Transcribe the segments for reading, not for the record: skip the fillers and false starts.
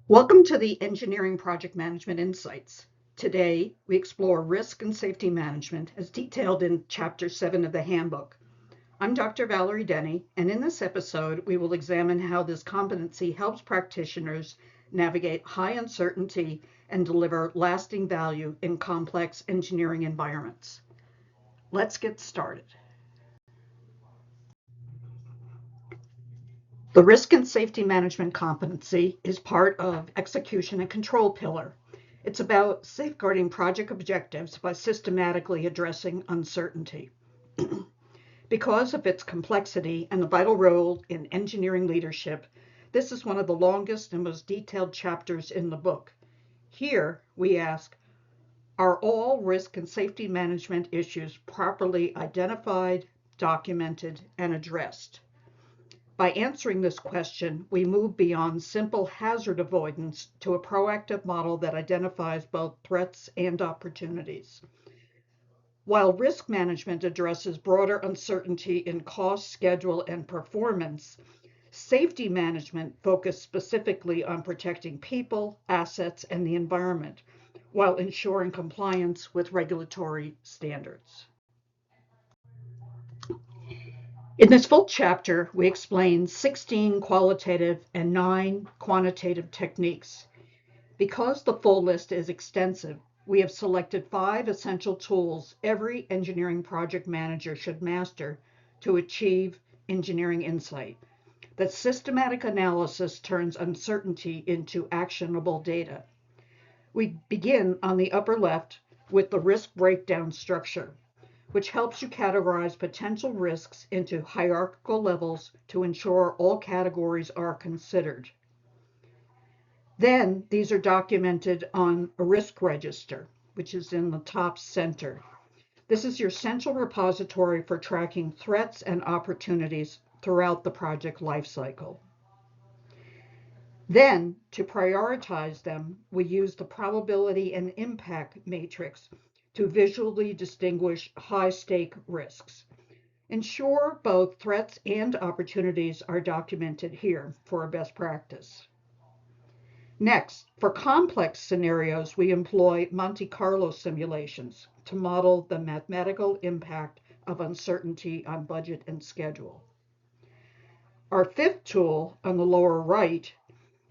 Welcome to the Engineering Project Management Insights. Today, we explore risk and safety management as detailed in Chapter 7 of the handbook. I'm Dr. Valerie Denny, and in this episode, we will examine how this competency helps practitioners navigate high uncertainty and deliver lasting value in complex engineering environments. Let's get started. The risk and safety management competency is part of execution and control pillar. It's about safeguarding project objectives by systematically addressing uncertainty. Because of its complexity and the vital role in engineering leadership, this is one of the longest and most detailed chapters in the book. Here we ask, are all risk and safety management issues properly identified, documented, and addressed? By answering this question, we move beyond simple hazard avoidance to a proactive model that identifies both threats and opportunities. While risk management addresses broader uncertainty in cost, schedule, and performance, safety management focuses specifically on protecting people, assets, and the environment, while ensuring compliance with regulatory standards. In this full chapter, we explain 16 qualitative and 9 quantitative techniques. Because the full list is extensive, we have selected 5 essential tools every engineering project manager should master to achieve engineering insight. The systematic analysis turns uncertainty into actionable data. We begin on the upper left with the risk breakdown structure, which helps you categorize potential risks into hierarchical levels to ensure all categories are considered. Then these are documented on a risk register, which is in the top center. This is your central repository for tracking threats and opportunities throughout the project lifecycle. Then, to prioritize them, we use the probability and impact matrix to visually distinguish high-stake risks. Ensure both threats and opportunities are documented here for a best practice. Next, for complex scenarios, we employ Monte Carlo simulations to model the mathematical impact of uncertainty on budget and schedule. Our fifth tool on the lower right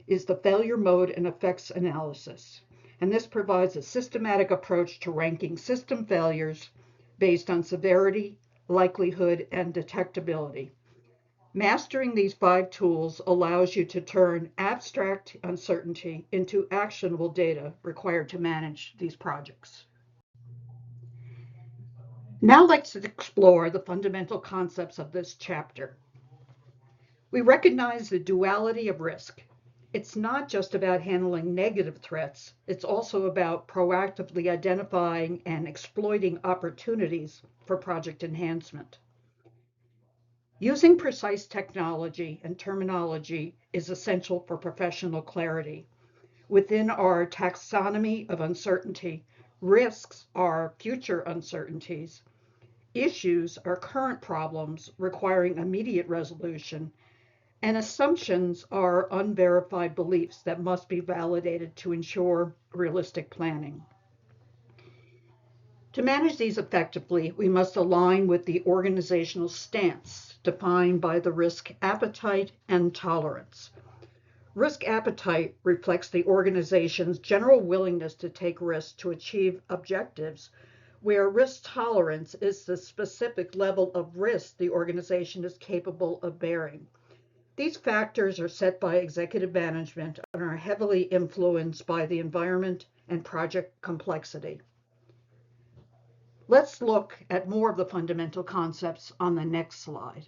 is the failure mode and effects analysis. And this provides a systematic approach to ranking system failures based on severity, likelihood, and detectability. Mastering these 5 tools allows you to turn abstract uncertainty into actionable data required to manage these projects. Now let's explore the fundamental concepts of this chapter. We recognize the duality of risk. It's not just about handling negative threats, it's also about proactively identifying and exploiting opportunities for project enhancement. Using precise technology and terminology is essential for professional clarity. Within our taxonomy of uncertainty, risks are future uncertainties, issues are current problems requiring immediate resolution, and assumptions are unverified beliefs that must be validated to ensure realistic planning. To manage these effectively, we must align with the organizational stance defined by the risk appetite and tolerance. Risk appetite reflects the organization's general willingness to take risks to achieve objectives, where risk tolerance is the specific level of risk the organization is capable of bearing. These factors are set by executive management and are heavily influenced by the environment and project complexity. Let's look at more of the fundamental concepts on the next slide.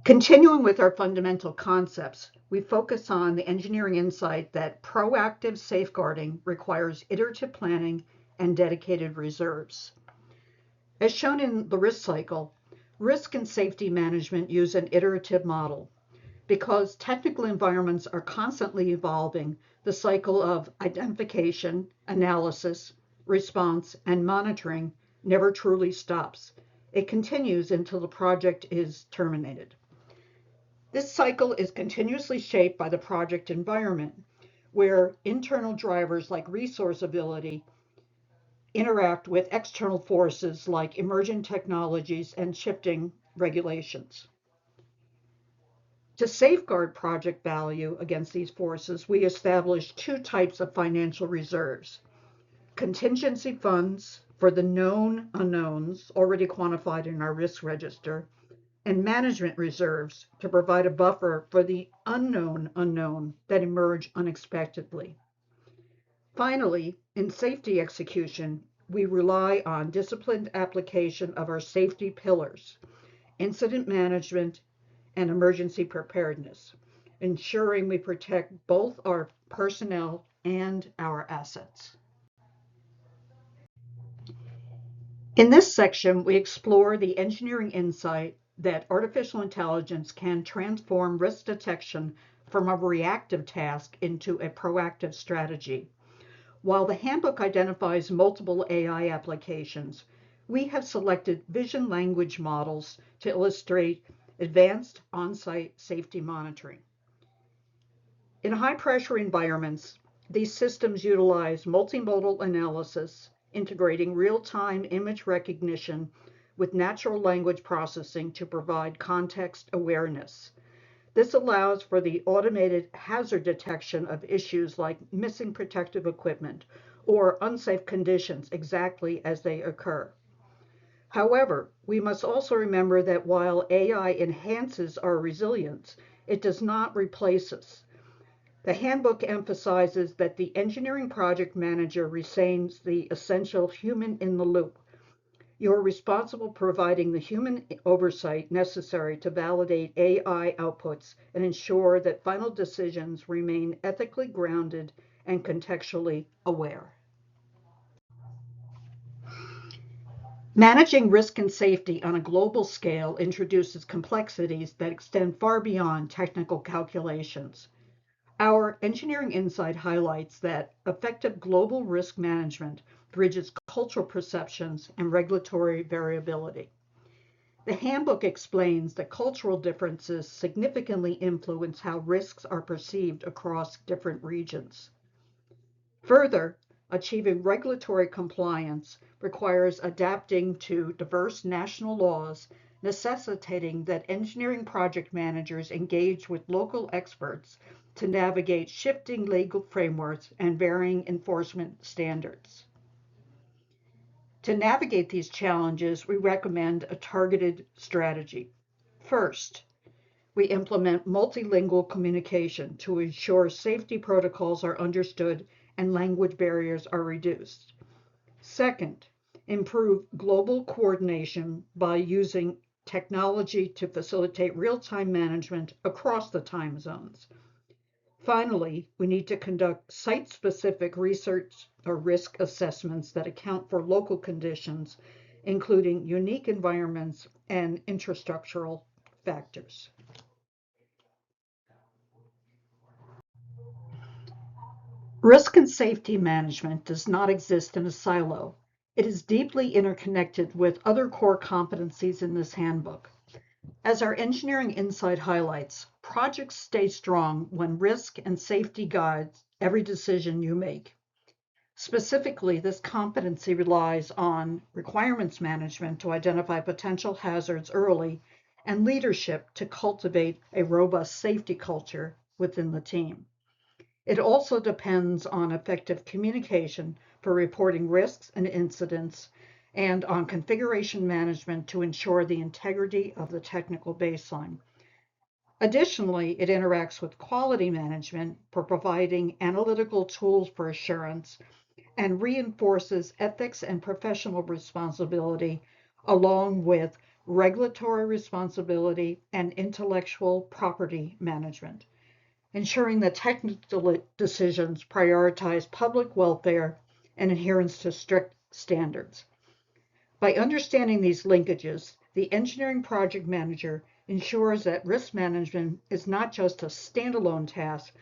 Continuing with our fundamental concepts, we focus on the engineering insight that proactive safeguarding requires iterative planning and dedicated reserves. As shown in the risk cycle, risk and safety management use an iterative model. Because technical environments are constantly evolving, the cycle of identification, analysis, response, and monitoring never truly stops. It continues until the project is terminated. This cycle is continuously shaped by the project environment, where internal drivers like resource ability interact with external forces like emerging technologies and shifting regulations. To safeguard project value against these forces, we established two types of financial reserves: contingency funds for the known unknowns already quantified in our risk register, and management reserves to provide a buffer for the unknown unknown that emerge unexpectedly. Finally, in safety execution, we rely on disciplined application of our safety pillars: incident management and emergency preparedness, ensuring we protect both our personnel and our assets. In this section, we explore the engineering insight that artificial intelligence can transform risk detection from a reactive task into a proactive strategy. While the handbook identifies multiple AI applications, we have selected vision language models to illustrate advanced on-site safety monitoring. In high-pressure environments, these systems utilize multimodal analysis, integrating real-time image recognition with natural language processing to provide context awareness. This allows for the automated hazard detection of issues like missing protective equipment or unsafe conditions exactly as they occur. However, we must also remember that while AI enhances our resilience, it does not replace us. The handbook emphasizes that the engineering project manager retains the essential human in the loop. You're responsible for providing the human oversight necessary to validate AI outputs and ensure that final decisions remain ethically grounded and contextually aware. Managing risk and safety on a global scale introduces complexities that extend far beyond technical calculations. Our engineering insight highlights that effective global risk management bridges cultural perceptions and regulatory variability. The handbook explains that cultural differences significantly influence how risks are perceived across different regions. Further, achieving regulatory compliance requires adapting to diverse national laws, necessitating that engineering project managers engage with local experts to navigate shifting legal frameworks and varying enforcement standards. To navigate these challenges, we recommend a targeted strategy. First, we implement multilingual communication to ensure safety protocols are understood and language barriers are reduced. Second, improve global coordination by using technology to facilitate real-time management across the time zones. Finally, we need to conduct site-specific research or risk assessments that account for local conditions, including unique environments and infrastructural factors. Risk and safety management does not exist in a silo. It is deeply interconnected with other core competencies in this handbook. As our engineering insight highlights, projects stay strong when risk and safety guides every decision you make. Specifically, this competency relies on requirements management to identify potential hazards early and leadership to cultivate a robust safety culture within the team. It also depends on effective communication for reporting risks and incidents, and on configuration management to ensure the integrity of the technical baseline. Additionally, it interacts with quality management for providing analytical tools for assurance and reinforces ethics and professional responsibility, along with regulatory responsibility and intellectual property management, ensuring that technical decisions prioritize public welfare and adherence to strict standards. By understanding these linkages, the engineering project manager ensures that risk management is not just a standalone task,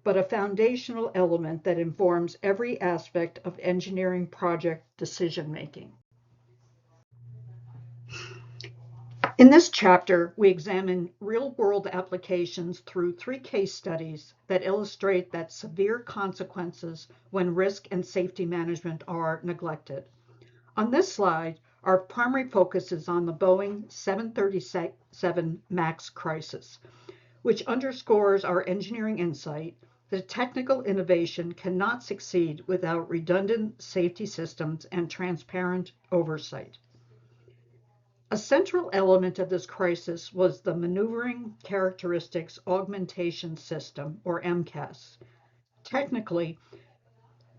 but a foundational element that informs every aspect of engineering project decision making. In this chapter, we examine real-world applications through 3 case studies that illustrate that severe consequences when risk and safety management are neglected. On this slide, our primary focus is on the Boeing 737 MAX crisis, which underscores our engineering insight that technical innovation cannot succeed without redundant safety systems and transparent oversight. A central element of this crisis was the Maneuvering Characteristics Augmentation System, or MCAS. Technically,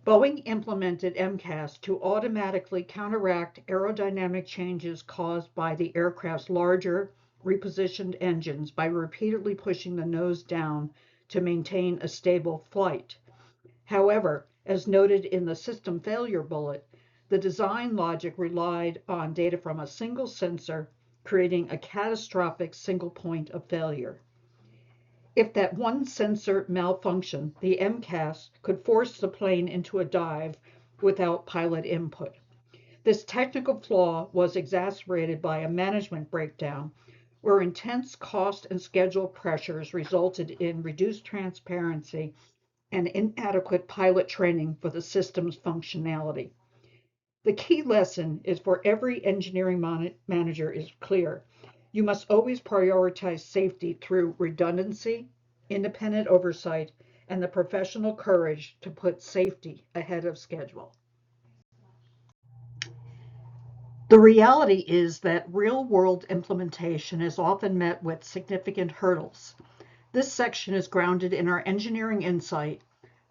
Boeing implemented MCAS to automatically counteract aerodynamic changes caused by the aircraft's larger, repositioned engines by repeatedly pushing the nose down to maintain a stable flight. However, as noted in the system failure bullet, the design logic relied on data from a single sensor, creating a catastrophic single point of failure. If that one sensor malfunctioned, the MCAS could force the plane into a dive without pilot input. This technical flaw was exacerbated by a management breakdown where intense cost and schedule pressures resulted in reduced transparency and inadequate pilot training for the system's functionality. The key lesson is for every engineering manager is clear. You must always prioritize safety through redundancy, independent oversight, and the professional courage to put safety ahead of schedule. The reality is that real-world implementation is often met with significant hurdles. This section is grounded in our engineering insight.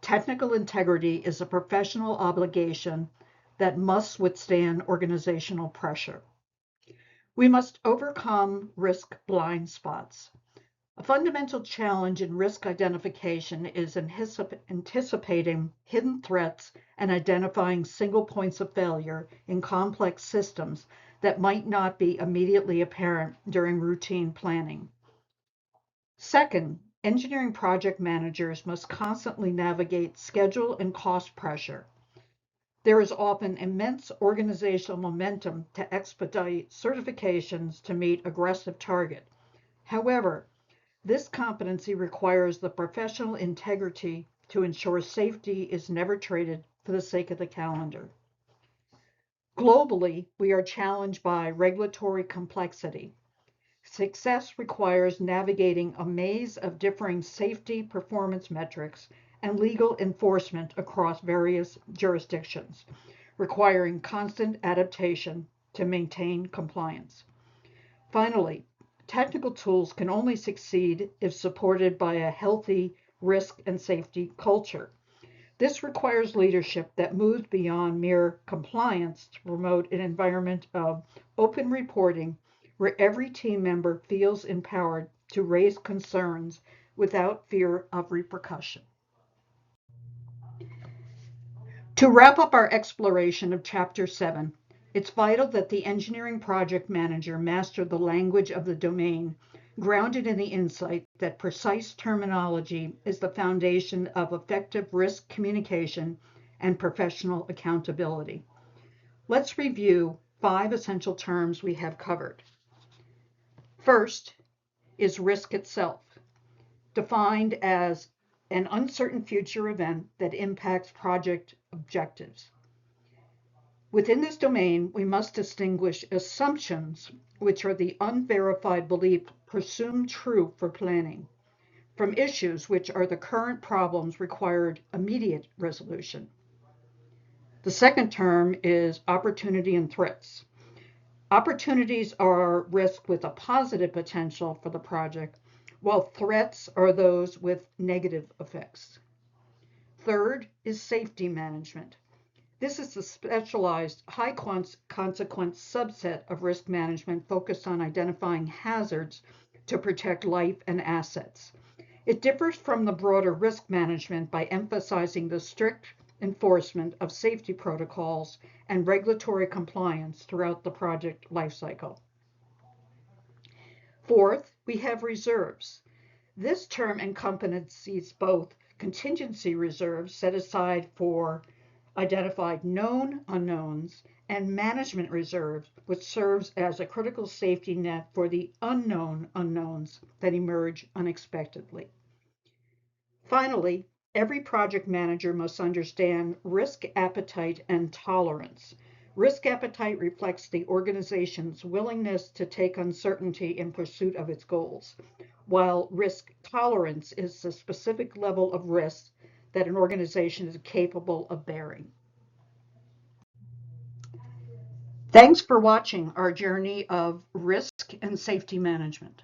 Technical integrity is a professional obligation that must withstand organizational pressure. We must overcome risk blind spots. A fundamental challenge in risk identification is anticipating hidden threats and identifying single points of failure in complex systems that might not be immediately apparent during routine planning. Second, engineering project managers must constantly navigate schedule and cost pressure. There is often immense organizational momentum to expedite certifications to meet aggressive targets. However, this competency requires the professional integrity to ensure safety is never traded for the sake of the calendar. Globally, we are challenged by regulatory complexity. Success requires navigating a maze of differing safety performance metrics and legal enforcement across various jurisdictions, requiring constant adaptation to maintain compliance. Finally, technical tools can only succeed if supported by a healthy risk and safety culture. This requires leadership that moves beyond mere compliance to promote an environment of open reporting where every team member feels empowered to raise concerns without fear of repercussion. To wrap up our exploration of Chapter 7, it's vital that the engineering project manager master the language of the domain, grounded in the insight that precise terminology is the foundation of effective risk communication and professional accountability. Let's review 5 essential terms we have covered. First is risk itself, defined as an uncertain future event that impacts project objectives. Within this domain, we must distinguish assumptions, which are the unverified belief presumed true for planning, from issues which are the current problems required immediate resolution. The second term is opportunity and threats. Opportunities are risk with a positive potential for the project, while threats are those with negative effects. Third is safety management. This is the specialized high consequence subset of risk management focused on identifying hazards to protect life and assets. It differs from the broader risk management by emphasizing the strict enforcement of safety protocols and regulatory compliance throughout the project lifecycle. Fourth, we have reserves. This term encompasses both contingency reserves set aside for identified known unknowns, and management reserves, which serves as a critical safety net for the unknown unknowns that emerge unexpectedly. Finally, every project manager must understand risk appetite and tolerance. Risk appetite reflects the organization's willingness to take uncertainty in pursuit of its goals, while risk tolerance is the specific level of risk that an organization is capable of bearing. Thanks for watching our journey of risk and safety management.